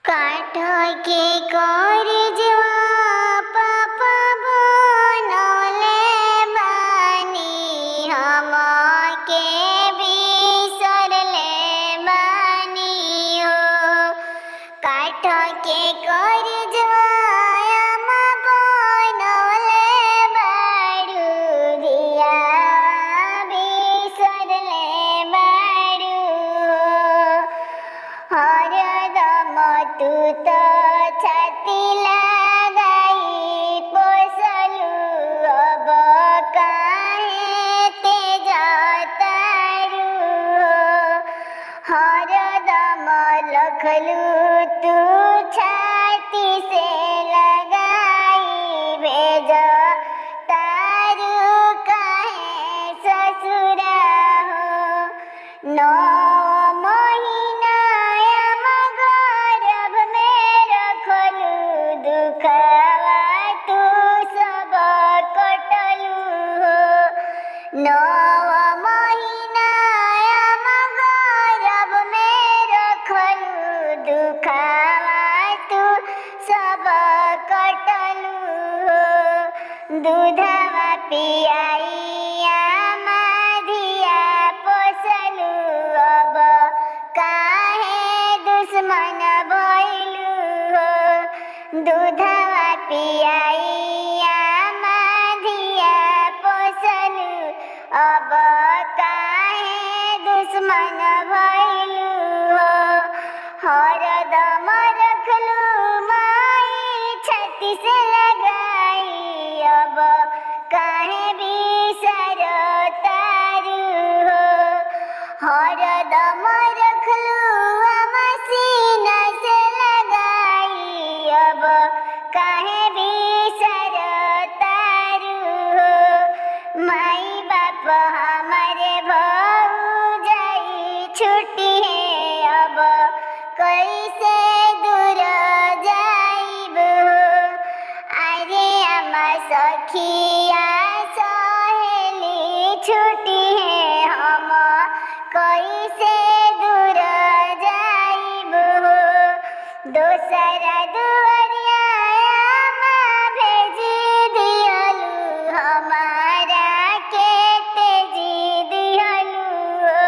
काठ के करजवा पापा बनौले बानी, हमके बिसरले बानी हो। काठ के करजवा अम्मा बनौले बाड़ू, दिया बिसरले बाड़ू हो। हरदम तू तो छाती लगाई पोसलू, अब काहे तेजतारू हो। हरदम रखलू तू छाती से लगाई, भेज तारू काहे ससुरा हो। 9 महीना गर्भ में रखलू, दुखवा तू सब कटलू हो। 9 महीना गर्भ में रखलू, दुखवा तू सब कटलू हो। दूधवा पियाई अम्मा धिया पोसलू, अब काहे दुश्मन भइलू हो। दूधवा पियाई अम्मा धिया पोसलू, अब काहे दुश्मन भइलू हो। हरदम रखलू माई छाती से लगाई, अब काहे बिसर तारू हो। हरदम रखलू अम्मा सीना से लगाई, अब काहे बिसर तारू हो। माई बाप हमारे भौजाई छुट्टी है, अब कैसे दूर जाइब हो। अरे अम्मा सखिया सहेली छुट्टी है, हम कैसे दूर जाइब हो। दोसरा दुआरिया अम्मा भेजी दिहलू, हमारा के तेजी दिहलू हो।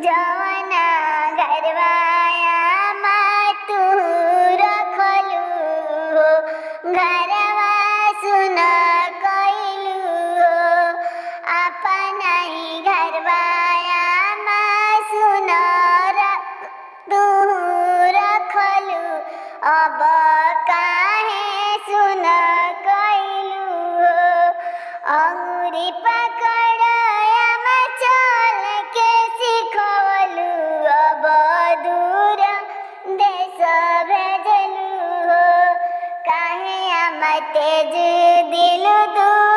जवना घरवा अम्मा तू रखलू हो, घरवा सुन कइलू हो। अपना ही घरवा अम्मा सुन तू रखलू, अब काहे सुन कइलू हो। अंगुरी पकड़ अम्मा चल के सिखवलू, अब दूर देश भेजलू हो। काहे अम्मा तेज दिल दूर